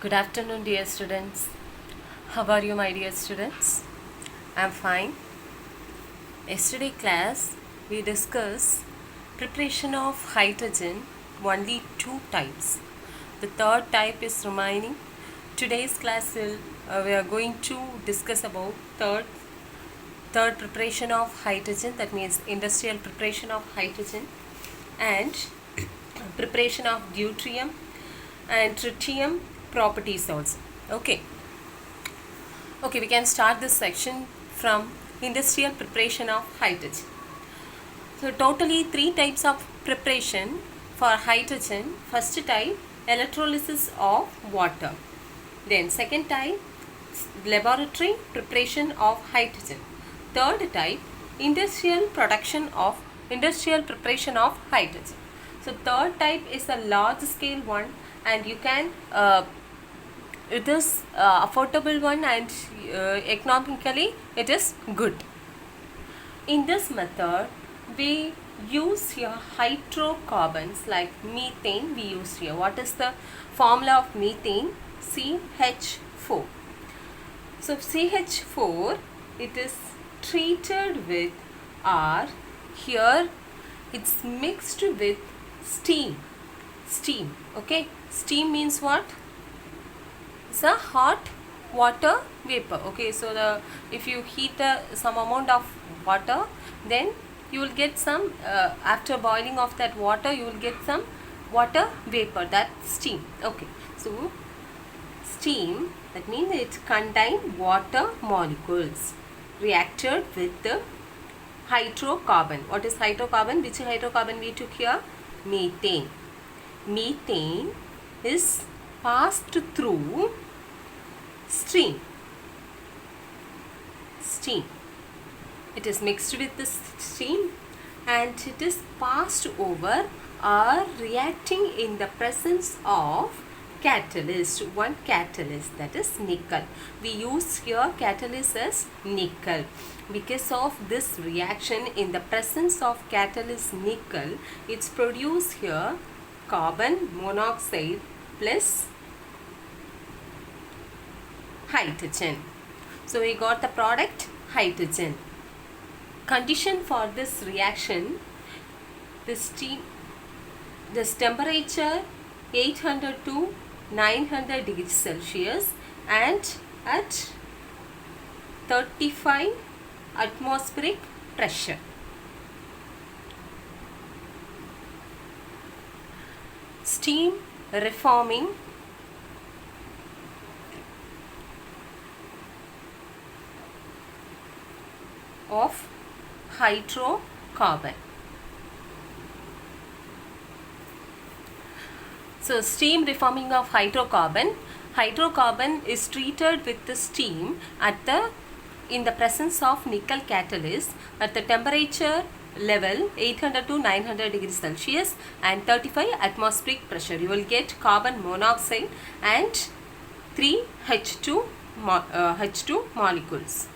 Good afternoon, dear students. How are you, my dear students? I'm fine. Yesterday class we discussed preparation of hydrogen, only two types. The third type is remaining. Today's class we are going to discuss about third preparation of hydrogen, that means industrial preparation of hydrogen, and preparation of deuterium and tritium properties also. Okay, we can start this section from industrial preparation of hydrogen. So totally three types of preparation for hydrogen. First type, electrolysis of water. Then second type, laboratory preparation of hydrogen. Third type, industrial preparation of hydrogen. So third type is a large scale one, and you can it is affordable one, and economically it is good. In this method we use here hydrocarbons like methane we use here. What is the formula of methane? CH4. So CH4, it is treated with R. Here it's mixed with steam. Okay, steam means what? It's a hot water vapor. Okay, so if you heat some amount of water, then you will get some after boiling of that water, you will get some water vapor, that steam. Okay, so steam, that means it contains water molecules reacted with the hydrocarbon. What is hydrocarbon? Which hydrocarbon we took here? Methane. Methane is passed through steam. It is mixed with the steam and it is passed over or reacting in the presence of catalyst. One catalyst, that is nickel. We use here catalyst as nickel. Because of this reaction in the presence of catalyst nickel, it's produced here carbon monoxide plus hydrogen. So we got the product hydrogen. Condition for this reaction, this temperature 800 to 900 degrees Celsius and at 35 atmospheric pressure. Steam reforming of hydrocarbon. So steam reforming of hydrocarbon. Hydrocarbon is treated with the steam in the presence of nickel catalyst at the temperature level 800 to 900 degrees Celsius and 35 atmospheric pressure. You will get carbon monoxide and 3 H2 molecules.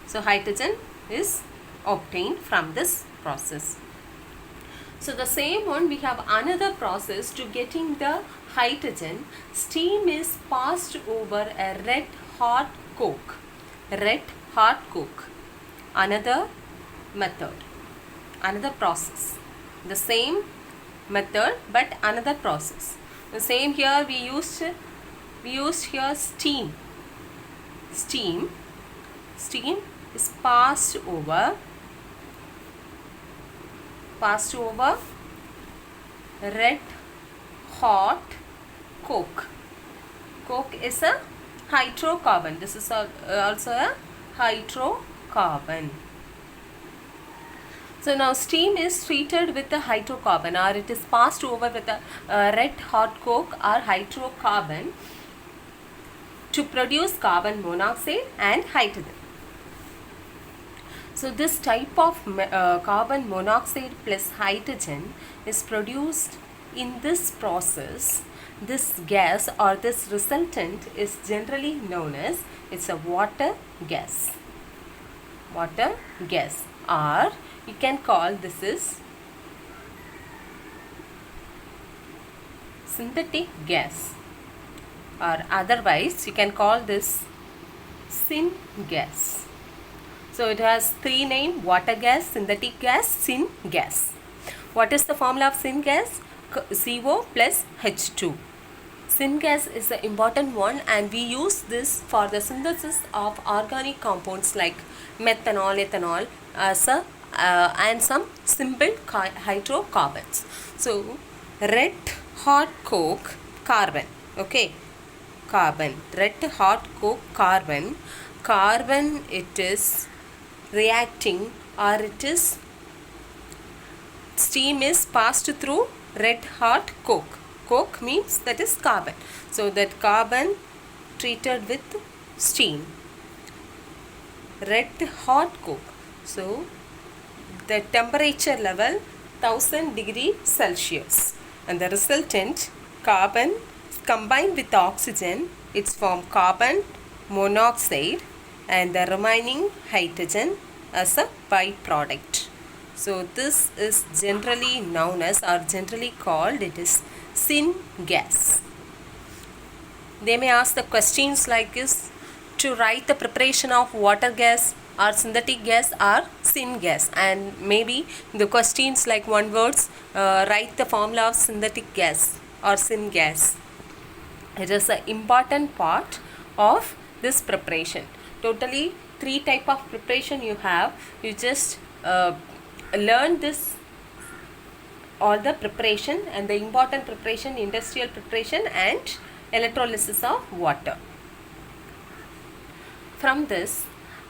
So hydrogen is obtained from this process. So the same one, we have another process to getting the hydrogen. Steam is passed over a red hot coke. Another method, another process. The same method but another process. The same here we used here steam. Steam is passed over red hot coke. Coke is a hydrocarbon. This is also a hydrocarbon. So now steam is treated with the hydrocarbon, or it is passed over with a red hot coke or hydrocarbon to produce carbon monoxide and hydrogen. So this type of carbon monoxide plus hydrogen is produced in this process. This gas or this resultant is generally known as, it's a water gas. Water gas, or you can call this is synthetic gas. or otherwise you can call this syngas. So it has three names: water gas, synthetic gas, syngas. What is the formula of syngas? CO plus H2. Syngas is the important one, and we use this for the synthesis of organic compounds like methanol, ethanol as a, and some simple hydrocarbons. So red hot coke carbon, okay, carbon, red hot coke carbon, carbon it is reacting, or it is steam is passed through red hot coke. Coke means that is carbon. So that carbon treated with steam. Red hot coke. So the temperature level 1000 degree Celsius, and the resultant carbon combined with oxygen, it's formed carbon monoxide, and the remaining hydrogen as a byproduct. So this is generally known as, or generally called, it is syngas. They may ask the questions like this to write the preparation of water gas or synthetic gas or syngas, and maybe the questions like one words, write the formula of synthetic gas or syngas. It is an important part of this preparation. Totally three type of preparation you have. You just learn this, all the preparation, and the important preparation, industrial preparation and electrolysis of water. From this,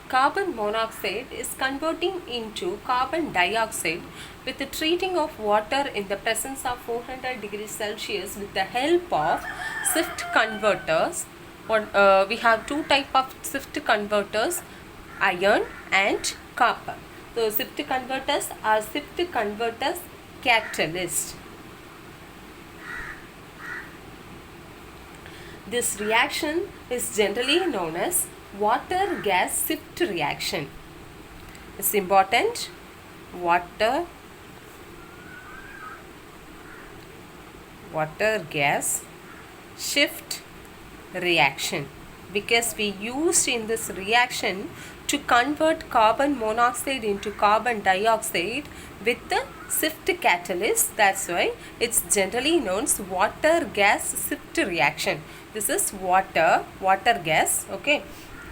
carbon monoxide is converting into carbon dioxide with the treating of water in the presence of 400 degrees Celsius with the help of Swift converters. We have two type of Swift converters, iron and copper. So Swift converters are Swift converters catalyst. This reaction is generally known as water gas shift reaction. It's important. Water gas shift reaction, because we used in this reaction to convert carbon monoxide into carbon dioxide with the shift catalyst. That's why it's generally known as water gas shift reaction. This is water gas, okay,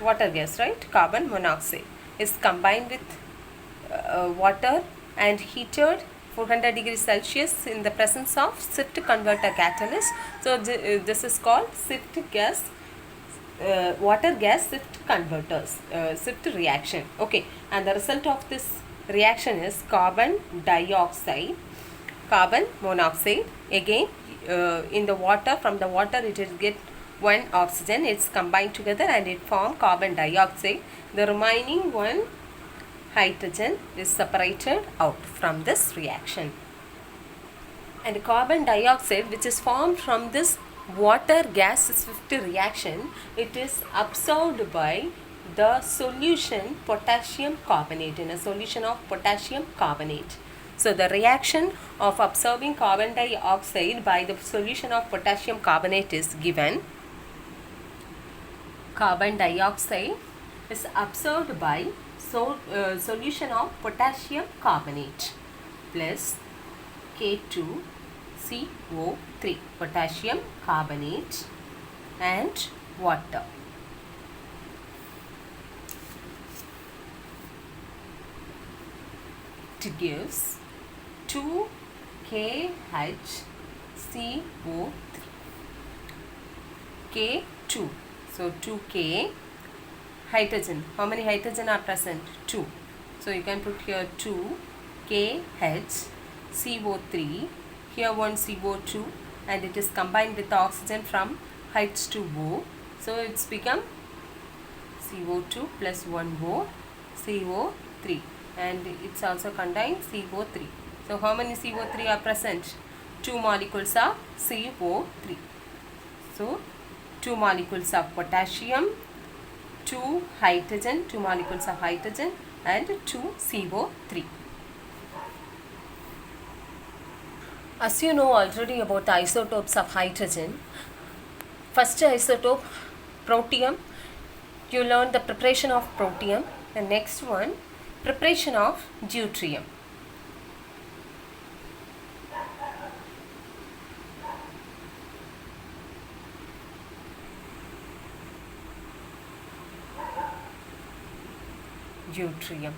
water gas, right? Carbon monoxide is combined with water and heated 400 degrees Celsius in the presence of shift converter catalyst. So this is called shift gas, water gas shift converters, shift reaction, okay. And the result of this reaction is carbon dioxide, carbon monoxide. Again, in the water, from the water it will get one oxygen, it's combined together and it form carbon dioxide. The remaining one hydrogen is separated out from this reaction, and carbon dioxide, which is formed from this water gas shift reaction, it is absorbed by the solution potassium carbonate, in a solution of potassium carbonate. So the reaction of absorbing carbon dioxide by the solution of potassium carbonate is given. Carbon dioxide is absorbed by solution of potassium carbonate plus K2CO3, potassium carbonate and water. It gives 2KHCO3, K2. So 2K hydrogen. How many hydrogen are present? 2. So you can put here 2KHCO3. Here one CO2, and it is combined with the oxygen from H2O. So it's become CO2 plus 1O, CO3, and it's also contains CO3. So how many CO3 are present? 2 molecules of CO3. So 2 molecules of potassium, 2 hydrogen, 2 molecules of hydrogen, and 2 CO3. As you know already about the isotopes of hydrogen, First isotope, protium. You learn the preparation of protium. The next one, preparation of deuterium. Deuterium.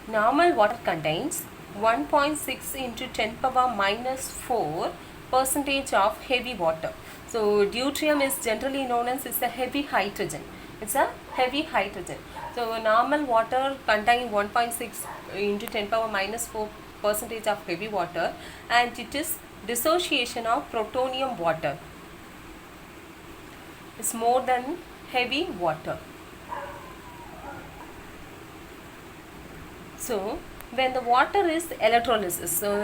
Normal water contains 1.6 into 10 power minus 4 percentage of heavy water. So deuterium is generally known as a heavy hydrogen. It's a heavy hydrogen. So normal water contain 1.6 into 10 power minus 4 percentage of heavy water, and it is dissociation of protonium water. It's more than heavy water. So when the water is electrolysis, so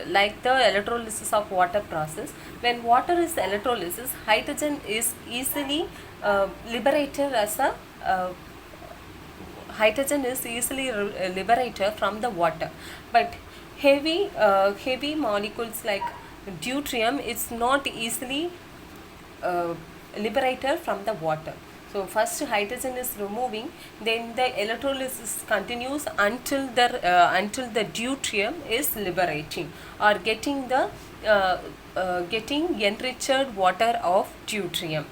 like the electrolysis of water process, when water is electrolysis, hydrogen is easily liberated as a hydrogen is easily liberated from the water. But heavy molecules like deuterium is not easily liberated from the water. So first hydrogen is removing, then the electrolysis continues until the deuterium is liberating or getting the getting enriched water of deuterium.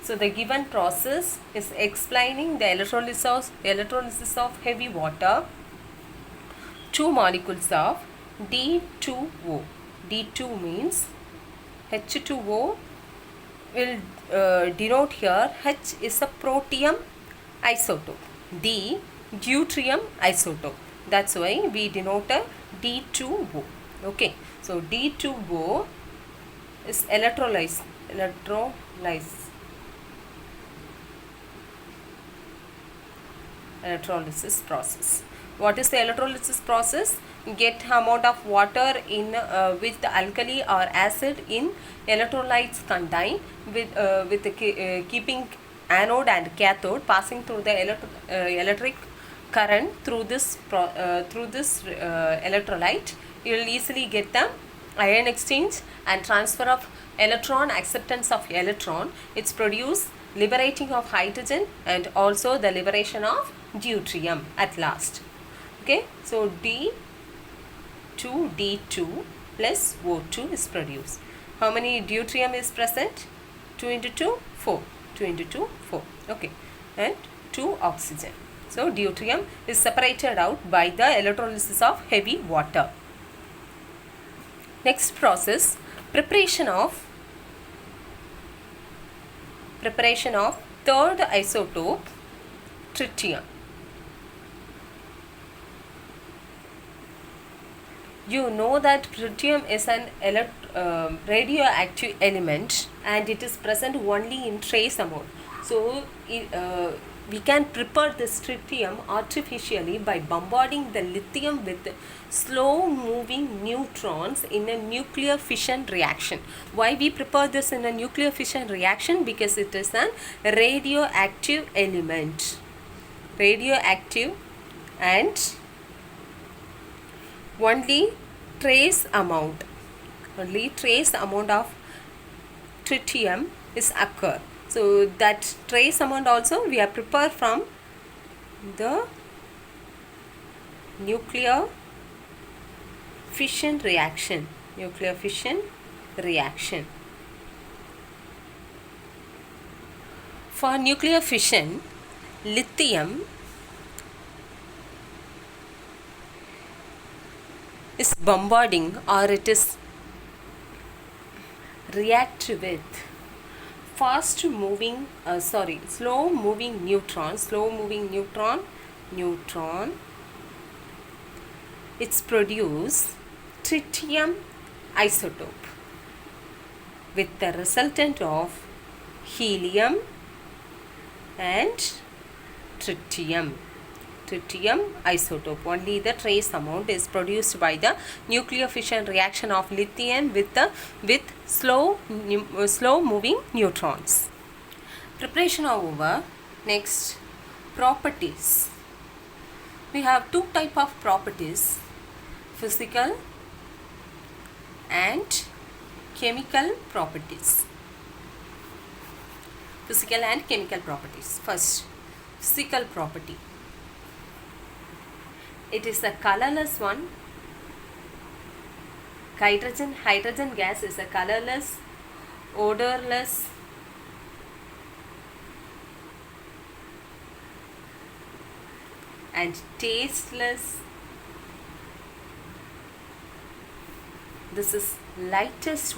So the given process is explaining the electrolysis of heavy water. Two molecules of D2O. D2 means H2O will denote here. H is a protium isotope, D deuterium isotope. That's why we denote a D2O. Okay, so D2O is electrolysis process. What is the electrolysis process? Get amount of water in with the alkali or acid in electrolytes contained with the keeping anode and cathode passing through the electric current through this electrolyte. You will easily get the ion exchange and transfer of electron, acceptance of electron. It's produce liberating of hydrogen and also the liberation of deuterium at last. Okay, so D2 plus O2 is produced. How many deuterium is present? 2 into 2, 4. 2 into 2, 4. Okay, and 2 oxygen. So deuterium is separated out by the electrolysis of heavy water. Next process, preparation of third isotope, tritium. You know that tritium is an radioactive element and it is present only in trace amount. So we can prepare this tritium artificially by bombarding the lithium with slow moving neutrons in a nuclear fission reaction. Why we prepare this in a nuclear fission reaction? Because it is an radioactive element. Radioactive, and only trace amount of tritium is occur. So that trace amount also we are prepared from the nuclear fission reaction. For nuclear fission, lithium is bombarding, or it is react with slow moving neutron. It's produce tritium isotope with the resultant of helium and tritium isotope. Only the trace amount is produced by the nuclear fission reaction of lithium with slow moving neutrons. Preparation over. Next, properties. We have two type of properties: physical and chemical properties. Physical and chemical properties. First, physical property. It is a colorless one. Hydrogen gas is a colorless, odorless, and tasteless. This is lightest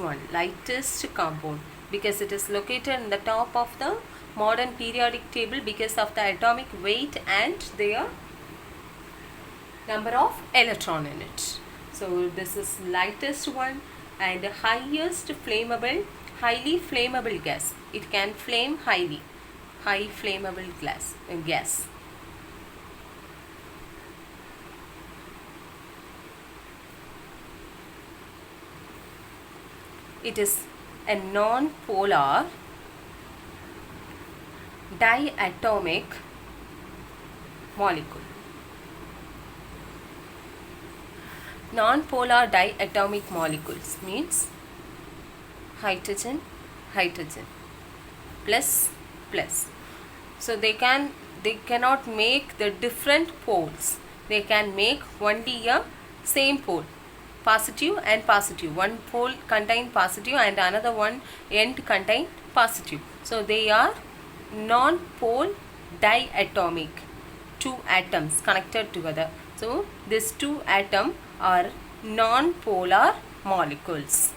compound because it is located in the top of the modern periodic table because of the atomic weight and their number of electron in it. So this is lightest one and highly flammable gas. It can flame high flammable gas. It is a non-polar diatomic molecule. Non-polar diatomic molecules means hydrogen plus. So they cannot make the different poles. They can make only a same pole, positive and positive. One pole contain positive and another one end contain positive. So they are non-pole diatomic, two atoms connected together. So these two atoms are non-polar molecules.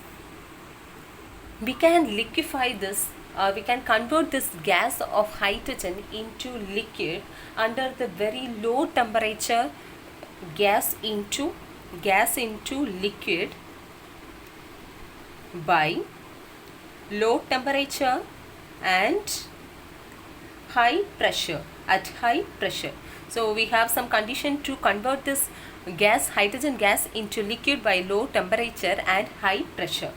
We can liquefy this, we can convert this gas of hydrogen into liquid under the very low temperature. Gas into liquid by low temperature and high pressure. So we have some condition to convert this hydrogen gas into liquid by low temperature and high pressure.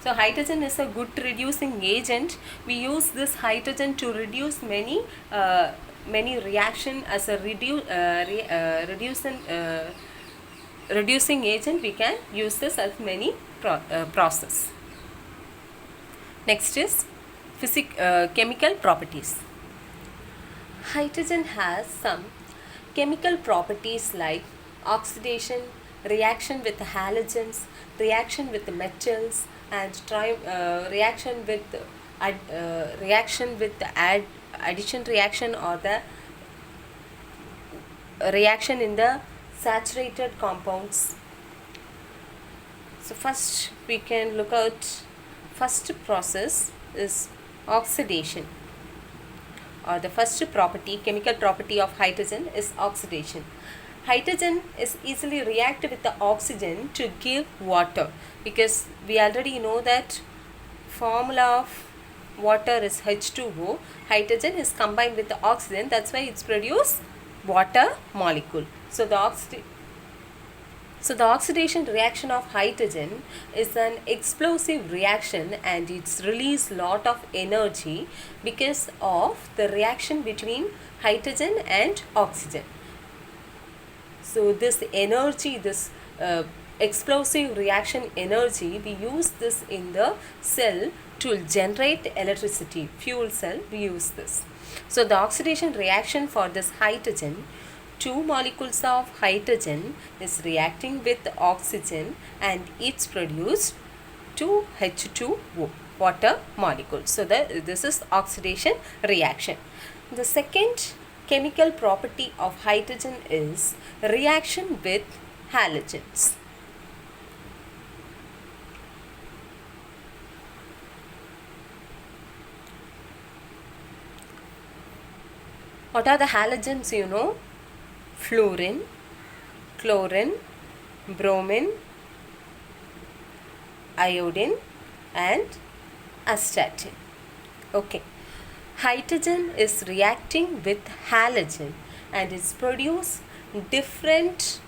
So hydrogen is a good reducing agent. We use this hydrogen to reduce many reaction as a reducing agent. We can use this as many process. Next is chemical properties. Hydrogen has some chemical properties like oxidation, reaction with halogens, reaction with metals, and reaction with addition reaction or the reaction in the saturated compounds. So first we can look at first process is oxidation, or the first chemical property of hydrogen is oxidation. Hydrogen is easily react with the oxygen to give water, because we already know that formula of water is H2O. Hydrogen is combined with the oxygen, that's why it's produce water molecule. So the oxidation reaction of hydrogen is an explosive reaction and it's release lot of energy because of the reaction between hydrogen and oxygen. So this energy, this explosive reaction energy, we use this in the cell to generate electricity. Fuel cell, we use this. So the oxidation reaction for this hydrogen, two molecules of hydrogen is reacting with oxygen and it's produced 2H2O, water molecule. So this is oxidation reaction. The second chemical property of hydrogen is reaction with halogens. What are the halogens, you know? Fluorine, chlorine, bromine, iodine and astatine. Okay. Hydrogen is reacting with halogen and it's produce different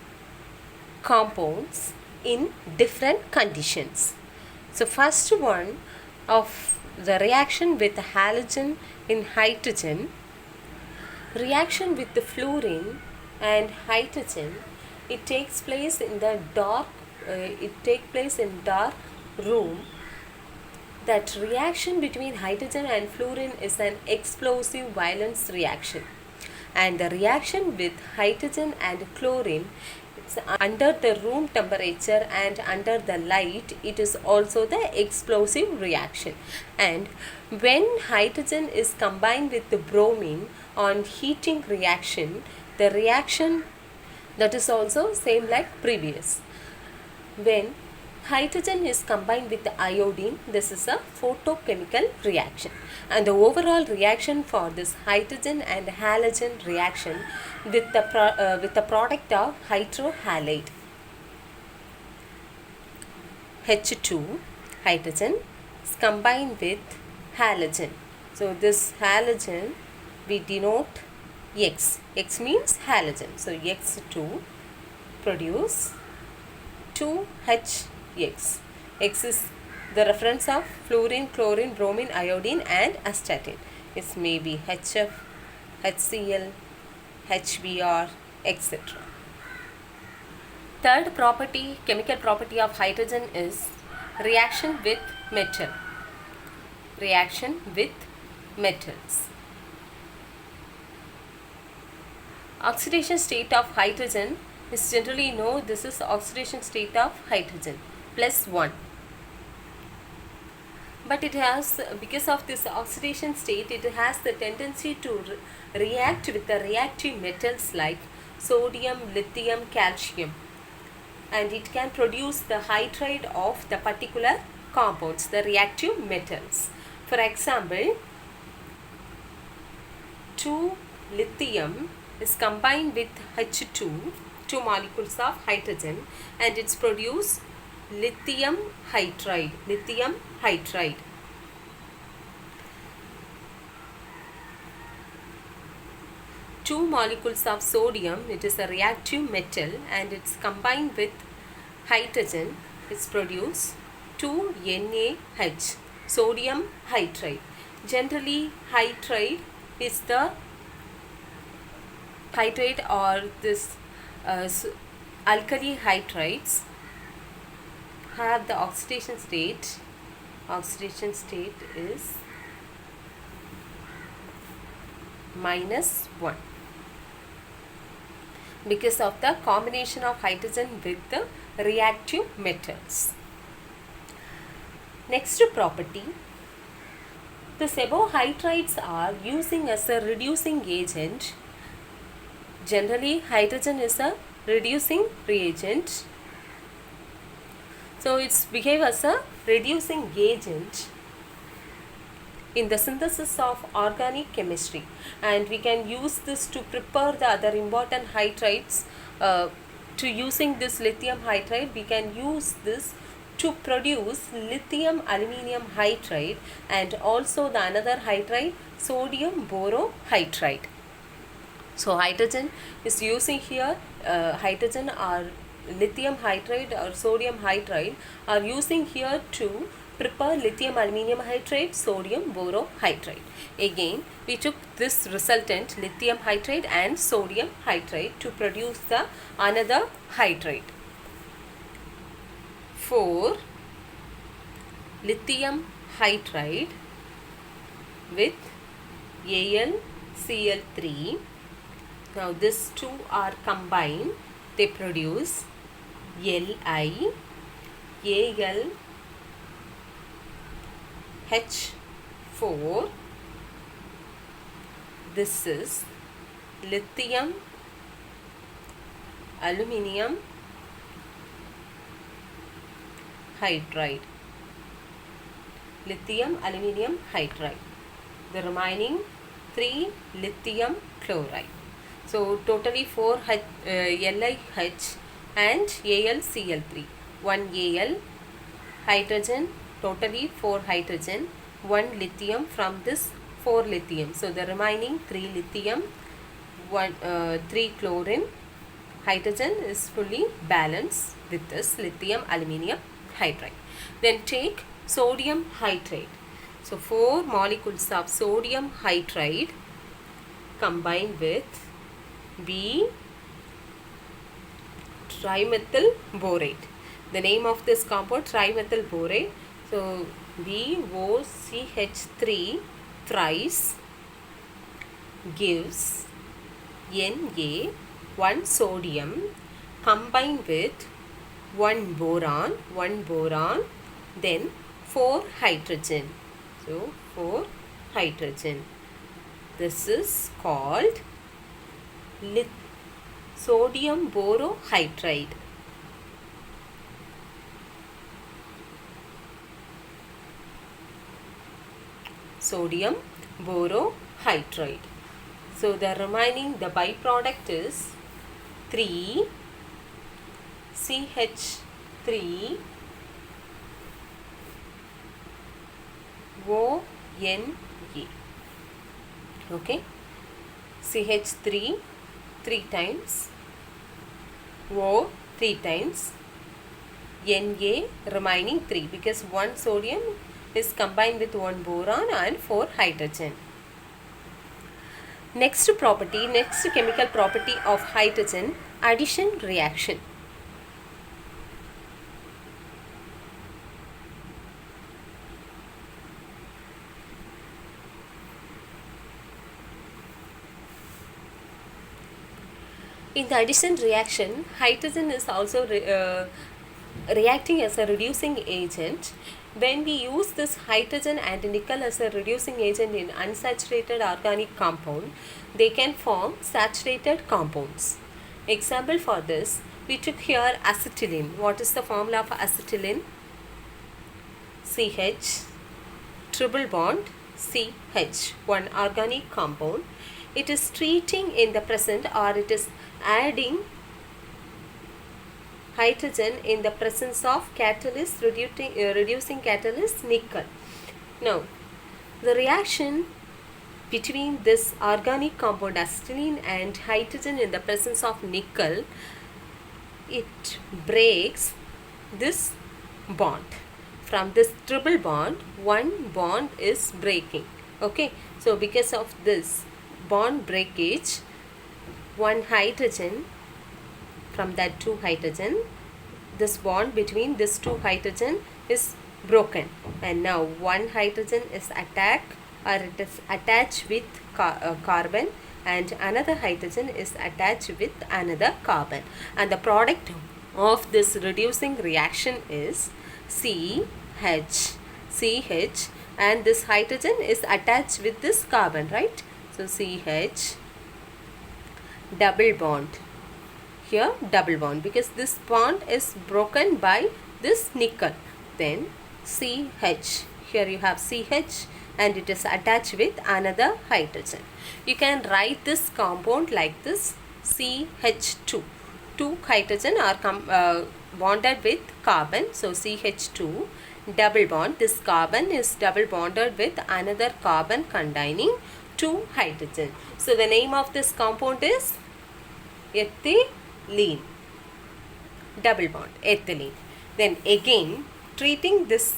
compounds in different conditions. So first one of the reaction with halogen in hydrogen, reaction with the fluorine and hydrogen, it takes place in the dark room that reaction between hydrogen and fluorine is an explosive valence reaction, and the reaction with hydrogen and chlorine is under the room temperature and under the light, it is also the explosive reaction. And when hydrogen is combined with the bromine on heating reaction, the reaction that is also same like previous. When hydrogen is combined with the iodine, this is a photochemical reaction, and the overall reaction for this hydrogen and halogen reaction with the product of hydrohalide H2 hydrogen is combined with halogen. So this halogen we denote X. X means halogen. So X2 produce 2H X. X is the reference of fluorine, chlorine, bromine, iodine and astatine. It may be HF, HCl, HBr, etc. Third property, chemical property of hydrogen is reaction with metal. Reaction with metals. Oxidation state of hydrogen is generally known. This is oxidation state of hydrogen +1. But it has, because of this oxidation state, it has the tendency to react with the reactive metals like sodium, lithium, calcium, and it can produce the hydride of the particular compounds, the reactive metals. For example, 2 lithium is combined with H2, 2 molecules of hydrogen, and it's produce lithium hydride. Lithium hydride. Two molecules of sodium, it is a reactive metal, and it's combined with hydrogen, it's produce 2NaH, sodium hydride. Generally, hydride is the hydrate or this alkali hydrides have the oxidation state. Oxidation state is -1 because of the combination of hydrogen with the reactive metals. Next property, the above hydrides are using as a reducing agent. Generally, hydrogen is a reducing reagent, so it's behave as a reducing agent in the synthesis of organic chemistry, and we can use this to prepare the other important hydrides. To using this lithium hydride, we can use this to produce lithium aluminium hydride, and also the another hydride, sodium borohydride. So hydrogen is using here, hydrogen or lithium hydride or sodium hydride are using here to prepare lithium aluminium hydride, sodium borohydride. Again, we took this resultant lithium hydride and sodium hydride to produce the another hydride. 4 lithium hydride with AlCl3. Now these two are combined, they produce LiAlH4. This is lithium aluminium hydride. Lithium aluminium hydride. The remaining 3 lithium chloride. So totally 4 LiH and AlCl3. 1 Al hydrogen, totally 4 hydrogen, 1 lithium from this 4 lithium. So the remaining 3 lithium, 3 chlorine, hydrogen is fully balanced with this lithium aluminium hydride. Then take sodium hydride. So 4 molecules of sodium hydride combined with B trimethyl borate. The name of this compound trimethyl borate. So BOCH3 thrice gives Na, 1 sodium combined with 1 boron, then 4 hydrogen. So 4 hydrogen. This is called sodium borohydride. Sodium borohydride. So the remaining, the byproduct is 3 CH3 ONA. Okay, CH3 3 times, O 3 times, Na remaining 3 because 1 sodium is combined with 1 boron and 4 hydrogen. Next chemical property of hydrogen, addition reaction. In the addition reaction, hydrogen is also reacting as a reducing agent. When we use this hydrogen and nickel as a reducing agent in unsaturated organic compound, they can form saturated compounds. Example for this, we took here acetylene. What is the formula of acetylene? CH triple bond CH, one organic compound. It is treating in the present, or it is adding hydrogen in the presence of catalyst, reducing catalyst nickel. Now, the reaction between this organic compound acetylene and hydrogen in the presence of nickel, it breaks this bond. From this triple bond, one bond is breaking. Okay, so because of this bond breakage, one hydrogen, from that 2 hydrogen, this bond between this 2 hydrogen is broken, and now 1 hydrogen is attacked, or it is attached with carbon, and another hydrogen is attached with another carbon, and the product of this reducing reaction is CH, and this hydrogen is attached with this carbon, right? So CH double bond. Here double bond because this bond is broken by this nickel. Then CH, here you have CH and it is attached with another hydrogen. You can write this compound like this: CH2. 2 hydrogen are bonded with carbon, so CH2 double bond. This carbon is double bonded with another carbon containing 2 hydrogen. So the name of this compound is ethylene. Double bond, ethylene. Then again, treating this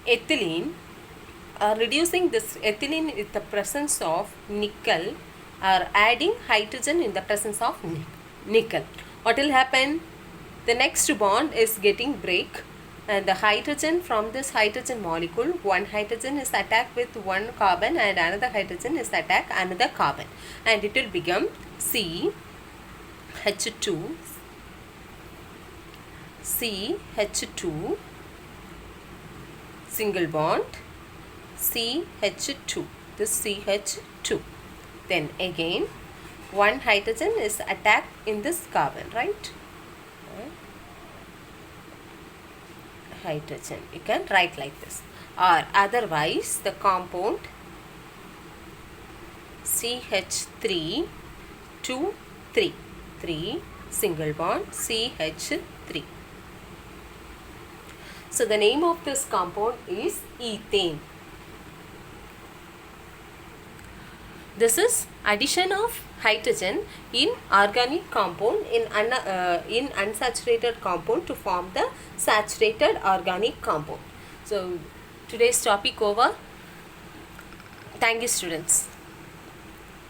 ethylene, reducing this ethylene with the presence of nickel, or adding hydrogen in the presence of nickel. What will happen? The next bond is getting break, and the hydrogen from this hydrogen molecule, one hydrogen is attacked with one carbon and another hydrogen is attacked another carbon, and it will become CH2 single bond CH2, this CH2. Then again one hydrogen is attacked in this carbon, right? Hydrogen, you can write like this, or otherwise the compound CH3 2 3 single bond CH3. So the name of this compound is ethane. This is addition of hydrogen in organic compound in unsaturated compound to form the saturated organic compound. So today's topic over. Thank you, students.